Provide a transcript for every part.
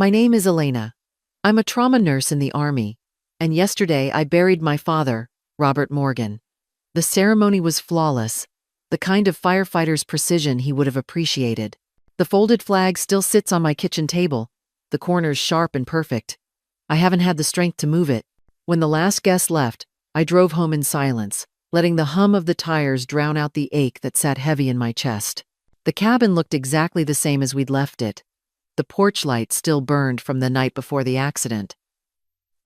My name is Elena. I'm a trauma nurse in the Army, and yesterday I buried my father, Robert Morgan. The ceremony was flawless, the kind of firefighter's precision he would have appreciated. The folded flag still sits on my kitchen table, the corners sharp and perfect. I haven't had the strength to move it. When the last guest left, I drove home in silence, letting the hum of the tires drown out the ache that sat heavy in my chest. The cabin looked exactly the same as we'd left it. The porch light still burned from the night before the accident.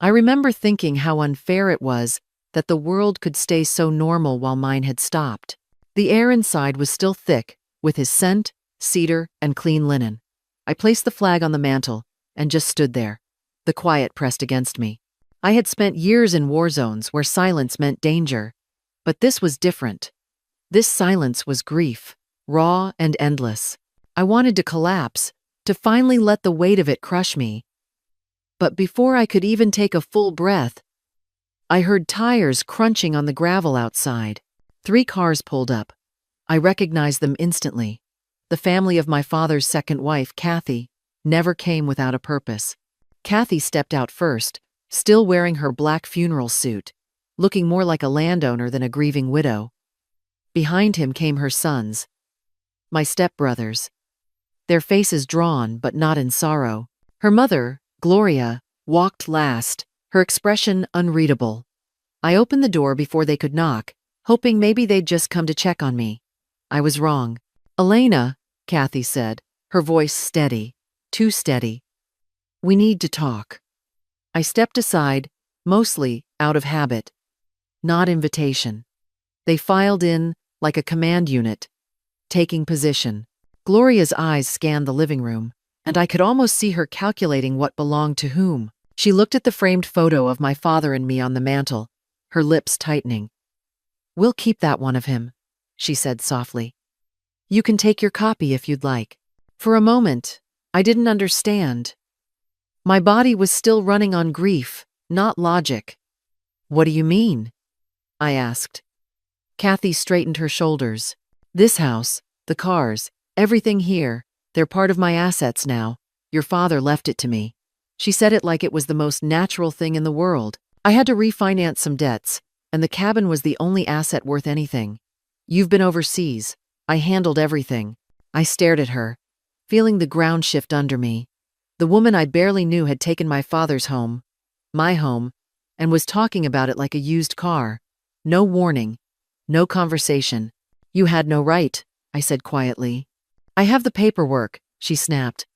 I remember thinking how unfair it was that the world could stay so normal while mine had stopped. The air inside was still thick, with his scent, cedar, and clean linen. I placed the flag on the mantel and just stood there, the quiet pressed against me. I had spent years in war zones where silence meant danger, but this was different. This silence was grief, raw and endless. I wanted to collapse, to finally let the weight of it crush me. But before I could even take a full breath, I heard tires crunching on the gravel outside. 3 cars pulled up. I recognized them instantly. The family of my father's second wife, Kathy, never came without a purpose. Kathy stepped out first, still wearing her black funeral suit, looking more like a landowner than a grieving widow. Behind him came her sons, my stepbrothers, their faces drawn but not in sorrow. Her mother, Gloria, walked last, her expression unreadable. I opened the door before they could knock, hoping maybe they'd just come to check on me. I was wrong. "Elena," Kathy said, her voice steady, too steady. "We need to talk." I stepped aside, mostly out of habit, not invitation. They filed in like a command unit, taking position. Gloria's eyes scanned the living room, and I could almost see her calculating what belonged to whom. She looked at the framed photo of my father and me on the mantel, her lips tightening. "We'll keep that one of him," she said softly. "You can take your copy if you'd like." For a moment, I didn't understand. My body was still running on grief, not logic. "What do you mean?" I asked. Kathy straightened her shoulders. "This house, the cars, everything here, they're part of my assets now. Your father left it to me." She said it like it was the most natural thing in the world. I had to refinance some debts, and the cabin was the only asset worth anything. "You've been overseas. I handled everything." I stared at her, feeling the ground shift under me. The woman I barely knew had taken my father's home, my home, and was talking about it like a used car. No warning, no conversation. "You had no right," I said quietly. "I have the paperwork," she snapped.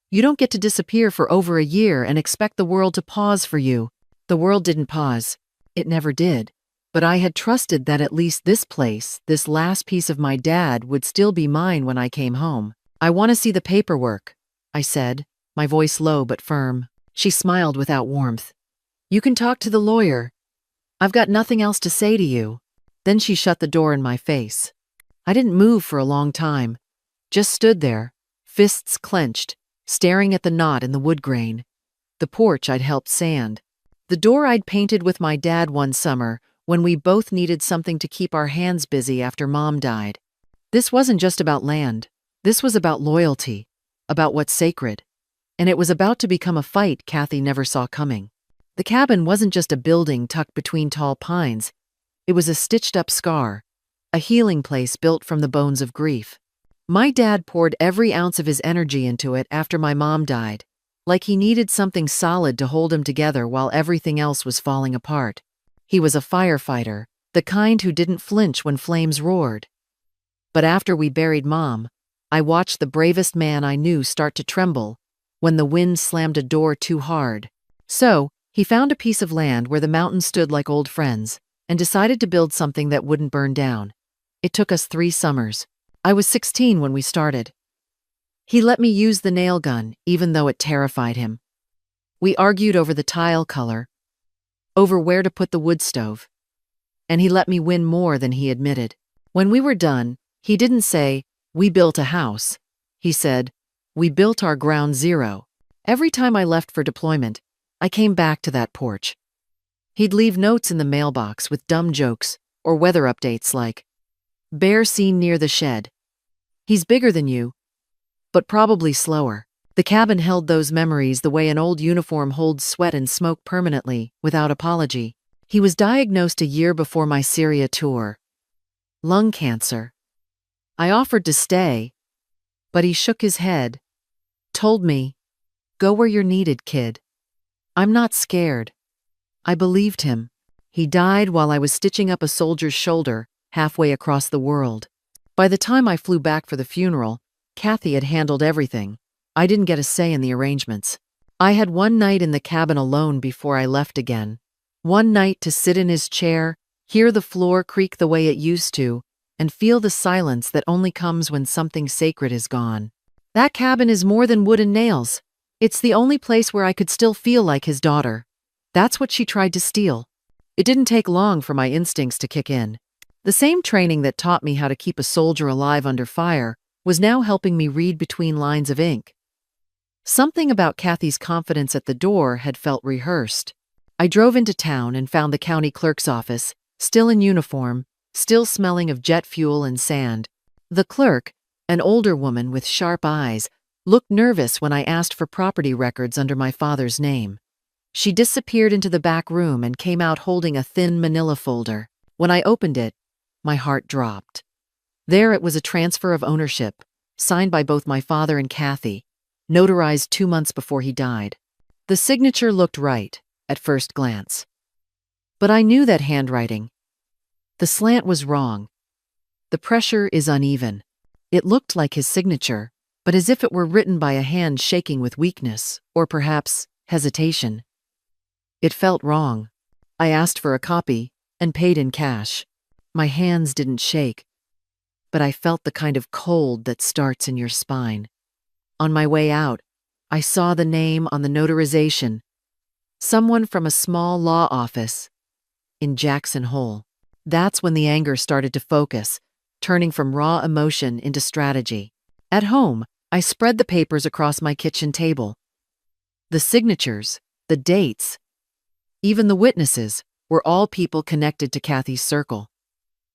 "You don't get to disappear for over a year and expect the world to pause for you." The world didn't pause. It never did. But I had trusted that at least this place, this last piece of my dad, would still be mine when I came home. "I want to see the paperwork," I said, my voice low but firm. She smiled without warmth. "You can talk to the lawyer. I've got nothing else to say to you." Then she shut the door in my face. I didn't move for a long time, just stood there, fists clenched, staring at the knot in the wood grain. The porch I'd helped sand. The door I'd painted with my dad one summer when we both needed something to keep our hands busy after Mom died. This wasn't just about land. This was about loyalty, about what's sacred. And it was about to become a fight Kathy never saw coming. The cabin wasn't just a building tucked between tall pines. It was a stitched-up scar, a healing place built from the bones of grief. My dad poured every ounce of his energy into it after my mom died, like he needed something solid to hold him together while everything else was falling apart. He was a firefighter, the kind who didn't flinch when flames roared. But after we buried Mom, I watched the bravest man I knew start to tremble when the wind slammed a door too hard. So, he found a piece of land where the mountains stood like old friends and decided to build something that wouldn't burn down. It took us 3 summers. I was 16 when we started. He let me use the nail gun, even though it terrified him. We argued over the tile color, over where to put the wood stove. And he let me win more than he admitted. When we were done, he didn't say, "We built a house." He said, "We built our ground zero." Every time I left for deployment, I came back to that porch. He'd leave notes in the mailbox with dumb jokes or weather updates like, "Bear seen near the shed. He's bigger than you, but probably slower." The cabin held those memories the way an old uniform holds sweat and smoke permanently, without apology. He was diagnosed a year before my Syria tour. Lung cancer. I offered to stay, but he shook his head, told me, "Go where you're needed, kid." I'm not scared. I believed him. He died while I was stitching up a soldier's shoulder, halfway across the world. By the time I flew back for the funeral, Kathy had handled everything. I didn't get a say in the arrangements. I had one night in the cabin alone before I left again. One night to sit in his chair, hear the floor creak the way it used to, and feel the silence that only comes when something sacred is gone. That cabin is more than wood and nails. It's the only place where I could still feel like his daughter. That's what she tried to steal. It didn't take long for my instincts to kick in. The same training that taught me how to keep a soldier alive under fire was now helping me read between lines of ink. Something about Kathy's confidence at the door had felt rehearsed. I drove into town and found the county clerk's office, still in uniform, still smelling of jet fuel and sand. The clerk, an older woman with sharp eyes, looked nervous when I asked for property records under my father's name. She disappeared into the back room and came out holding a thin manila folder. When I opened it, my heart dropped. There it was, a transfer of ownership, signed by both my father and Kathy, notarized 2 months before he died. The signature looked right, at first glance. But I knew that handwriting. The slant was wrong. The pressure is uneven. It looked like his signature, but as if it were written by a hand shaking with weakness, or perhaps hesitation. It felt wrong. I asked for a copy, and paid in cash. My hands didn't shake, but I felt the kind of cold that starts in your spine. On my way out, I saw the name on the notarization. Someone from a small law office in Jackson Hole. That's when the anger started to focus, turning from raw emotion into strategy. At home, I spread the papers across my kitchen table. The signatures, the dates, even the witnesses were all people connected to Kathy's circle.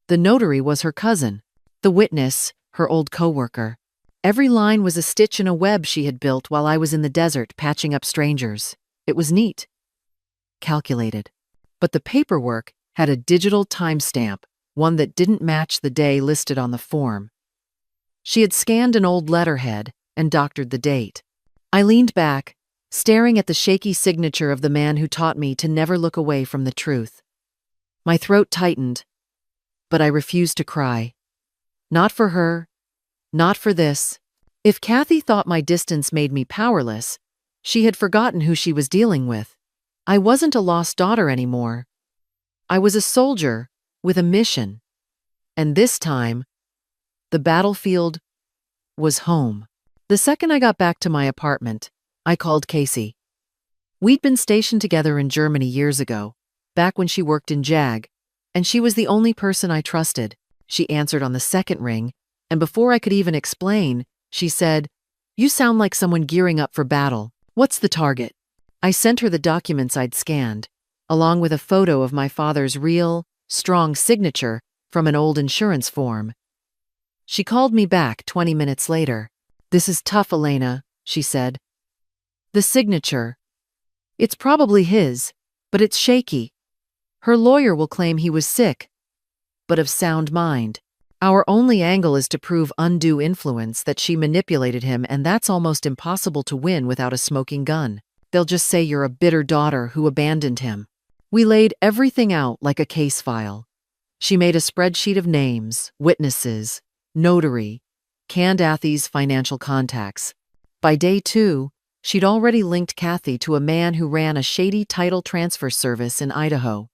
The notary was her cousin, the witness, her old coworker. Every line was a stitch in a web she had built while I was in the desert patching up strangers. It was neat, calculated. But the paperwork had a digital timestamp, one that didn't match the day listed on the form. She had scanned an old letterhead and doctored the date. I leaned back, staring at the shaky signature of the man who taught me to never look away from the truth. My throat tightened, but I refused to cry. Not for her. Not for this. If Kathy thought my distance made me powerless, she had forgotten who she was dealing with. I wasn't a lost daughter anymore. I was a soldier with a mission. And this time, the battlefield was home. The second I got back to my apartment, I called Casey. We'd been stationed together in Germany years ago, back when she worked in JAG, and she was the only person I trusted. She answered on the second ring, and before I could even explain, she said, "You sound like someone gearing up for battle. What's the target?" I sent her the documents I'd scanned, along with a photo of my father's real, strong signature from an old insurance form. She called me back 20 minutes later. "This is tough, Elena," she said. "The signature. It's probably his, but it's shaky. Her lawyer will claim he was sick, but of sound mind. Our only angle is to prove undue influence, that she manipulated him, and that's almost impossible to win without a smoking gun. They'll just say you're a bitter daughter who abandoned him." We laid everything out like a case file. She made a spreadsheet of names, witnesses, notary, Candathy's financial contacts. By day 2, she'd already linked Kathy to a man who ran a shady title transfer service in Idaho.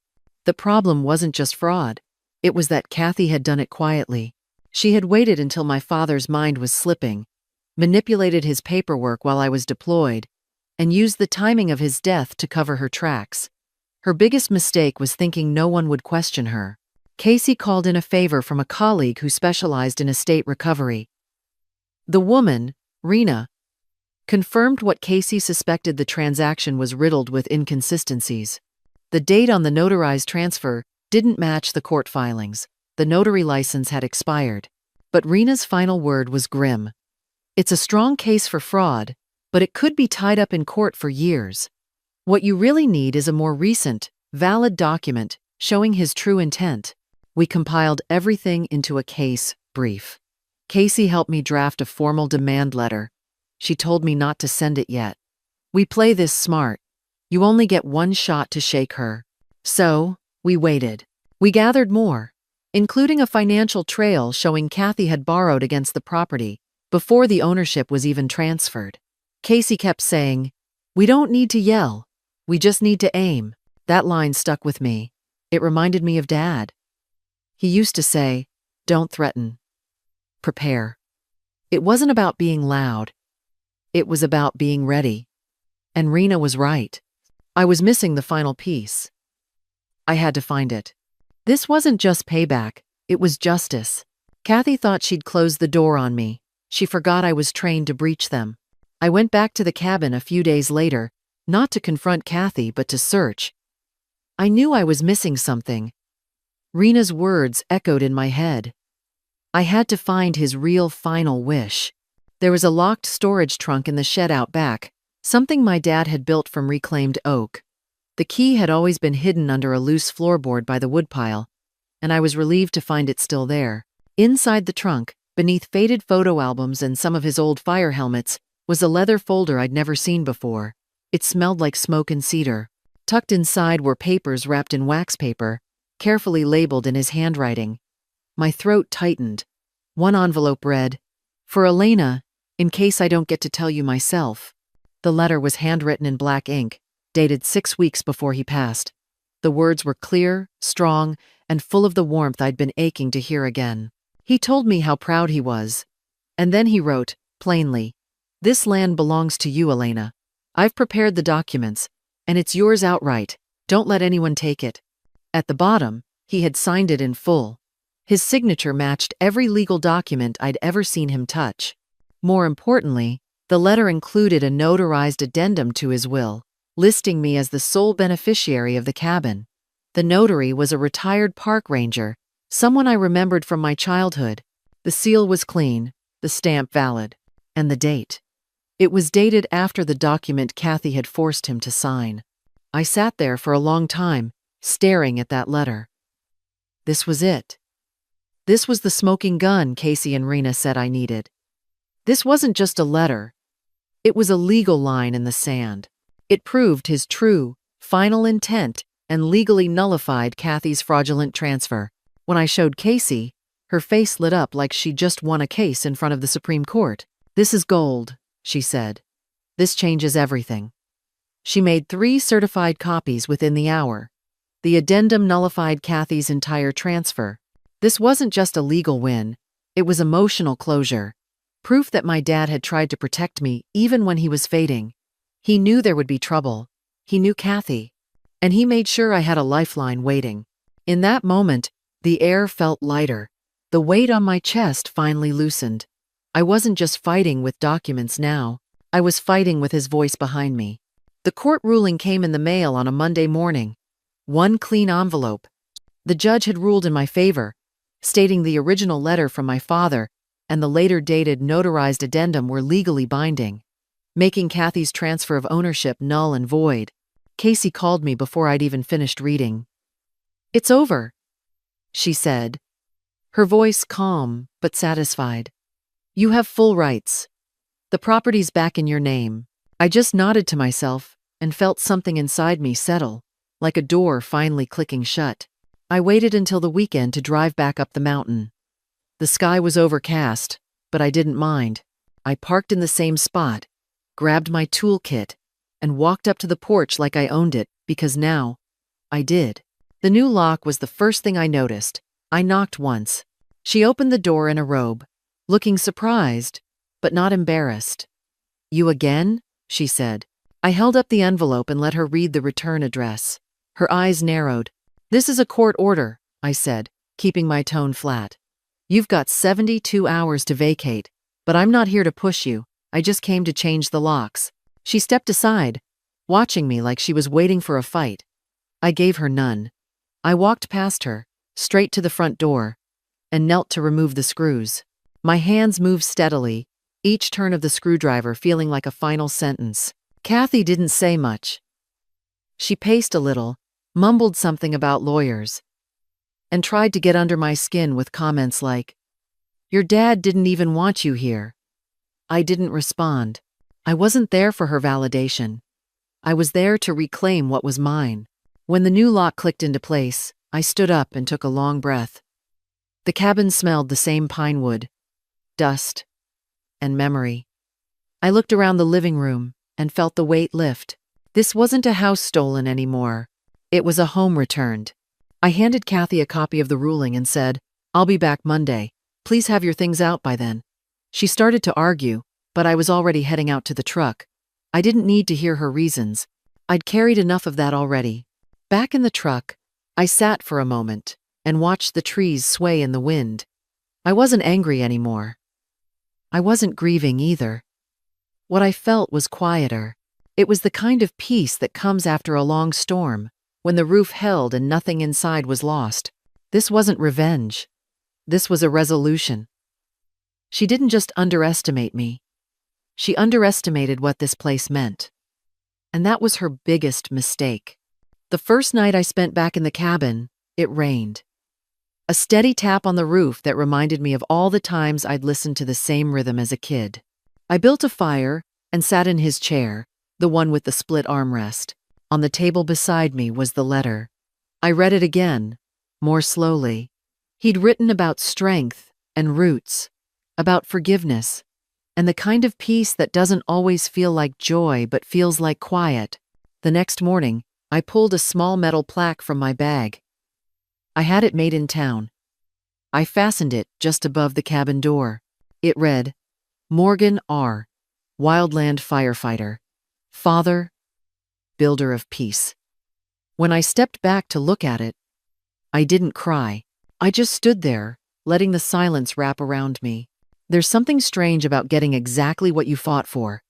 The problem wasn't just fraud. It was that Kathy had done it quietly. She had waited until my father's mind was slipping, manipulated his paperwork while I was deployed, and used the timing of his death to cover her tracks. Her biggest mistake was thinking no one would question her. Casey called in a favor from a colleague who specialized in estate recovery. The woman, Rena, confirmed what Casey suspected: the transaction was riddled with inconsistencies. The date on the notarized transfer didn't match the court filings. The notary license had expired. But Rena's final word was grim. "It's a strong case for fraud, but it could be tied up in court for years. What you really need is a more recent, valid document showing his true intent. We compiled everything into a case brief. Casey helped me draft a formal demand letter. She told me not to send it yet. We play this smart. You only get one shot to shake her. So, we waited. We gathered more, including a financial trail showing Kathy had borrowed against the property before the ownership was even transferred. Casey kept saying, "We don't need to yell. We just need to aim." That line stuck with me. It reminded me of Dad. He used to say, "Don't threaten. Prepare." It wasn't about being loud. It was about being ready. And Rena was right. I was missing the final piece. I had to find it. This wasn't just payback, it was justice. Kathy thought she'd closed the door on me. She forgot I was trained to breach them. I went back to the cabin a few days later, not to confront Kathy but to search. I knew I was missing something. Rena's words echoed in my head. I had to find his real final wish. There was a locked storage trunk in the shed out back, something my dad had built from reclaimed oak. The key had always been hidden under a loose floorboard by the woodpile, and I was relieved to find it still there. Inside the trunk, beneath faded photo albums and some of his old fire helmets, was a leather folder I'd never seen before. It smelled like smoke and cedar. Tucked inside were papers wrapped in wax paper, carefully labeled in his handwriting. My throat tightened. One envelope read, "For Elena, in case I don't get to tell you myself." The letter was handwritten in black ink, dated 6 weeks before he passed. The words were clear, strong, and full of the warmth I'd been aching to hear again. He told me how proud he was. And then he wrote, plainly, "This land belongs to you, Elena. I've prepared the documents, and it's yours outright. Don't let anyone take it." At the bottom, he had signed it in full. His signature matched every legal document I'd ever seen him touch. More importantly, the letter included a notarized addendum to his will, listing me as the sole beneficiary of the cabin. The notary was a retired park ranger, someone I remembered from my childhood. The seal was clean, the stamp valid, and the date. It was dated after the document Kathy had forced him to sign. I sat there for a long time, staring at that letter. This was it. This was the smoking gun Casey and Rena said I needed. This wasn't just a letter. It was a legal line in the sand. It proved his true, final intent and legally nullified Kathy's fraudulent transfer. When I showed Casey, her face lit up like she'd just won a case in front of the Supreme Court. "This is gold," she said. "This changes everything." She made 3 certified copies within the hour. The addendum nullified Kathy's entire transfer. This wasn't just a legal win, it was emotional closure. Proof that my dad had tried to protect me even when he was fading. He knew there would be trouble. He knew Kathy. And he made sure I had a lifeline waiting. In that moment, the air felt lighter. The weight on my chest finally loosened. I wasn't just fighting with documents now. I was fighting with his voice behind me. The court ruling came in the mail on a Monday morning. One clean envelope. The judge had ruled in my favor, stating the original letter from my father and the later dated notarized addendum were legally binding, making Kathy's transfer of ownership null and void. Casey called me before I'd even finished reading. "It's over," she said, her voice calm but satisfied. "You have full rights. The property's back in your name." I just nodded to myself and felt something inside me settle, like a door finally clicking shut. I waited until the weekend to drive back up the mountain. The sky was overcast, but I didn't mind. I parked in the same spot, grabbed my toolkit, and walked up to the porch like I owned it, because now, I did. The new lock was the first thing I noticed. I knocked once. She opened the door in a robe, looking surprised, but not embarrassed. "You again?" she said. I held up the envelope and let her read the return address. Her eyes narrowed. "This is a court order," I said, keeping my tone flat. "You've got 72 hours to vacate, but I'm not here to push you. I just came to change the locks." She stepped aside, watching me like she was waiting for a fight. I gave her none. I walked past her, straight to the front door, and knelt to remove the screws. My hands moved steadily, each turn of the screwdriver feeling like a final sentence. Kathy didn't say much. She paced a little, mumbled something about lawyers, and tried to get under my skin with comments like, "Your dad didn't even want you here." I didn't respond. I wasn't there for her validation. I was there to reclaim what was mine. When the new lock clicked into place, I stood up and took a long breath. The cabin smelled the same pine wood, dust, and memory. I looked around the living room and felt the weight lift. This wasn't a house stolen anymore. It was a home returned. I handed Kathy a copy of the ruling and said, "I'll be back Monday. Please have your things out by then." She started to argue, but I was already heading out to the truck. I didn't need to hear her reasons. I'd carried enough of that already. Back in the truck, I sat for a moment and watched the trees sway in the wind. I wasn't angry anymore. I wasn't grieving either. What I felt was quieter. It was the kind of peace that comes after a long storm, when the roof held and nothing inside was lost. This wasn't revenge. This was a resolution. She didn't just underestimate me. She underestimated what this place meant. And that was her biggest mistake. The first night I spent back in the cabin, it rained. A steady tap on the roof that reminded me of all the times I'd listened to the same rhythm as a kid. I built a fire and sat in his chair, the one with the split armrest. On the table beside me was the letter. I read it again, more slowly. He'd written about strength and roots, about forgiveness, and the kind of peace that doesn't always feel like joy but feels like quiet. The next morning, I pulled a small metal plaque from my bag. I had it made in town. I fastened it just above the cabin door. It read, "Morgan R., Wildland Firefighter, Father, Builder of Peace." When I stepped back to look at it, I didn't cry. I just stood there, letting the silence wrap around me. There's something strange about getting exactly what you fought for.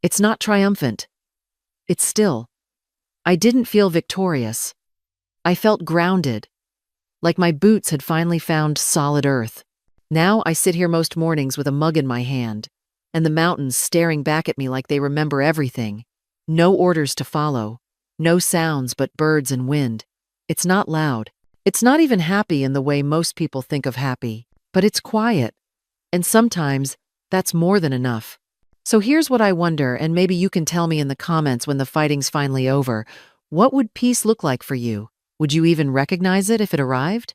It's not triumphant. It's still. I didn't feel victorious. I felt grounded, like my boots had finally found solid earth. Now I sit here most mornings with a mug in my hand, and the mountains staring back at me like they remember everything. No orders to follow, no sounds but birds and wind. It's not loud. It's not even happy in the way most people think of happy, but it's quiet. And sometimes, that's more than enough. So here's what I wonder, and maybe you can tell me in the comments when the fighting's finally over. What would peace look like for you? Would you even recognize it if it arrived?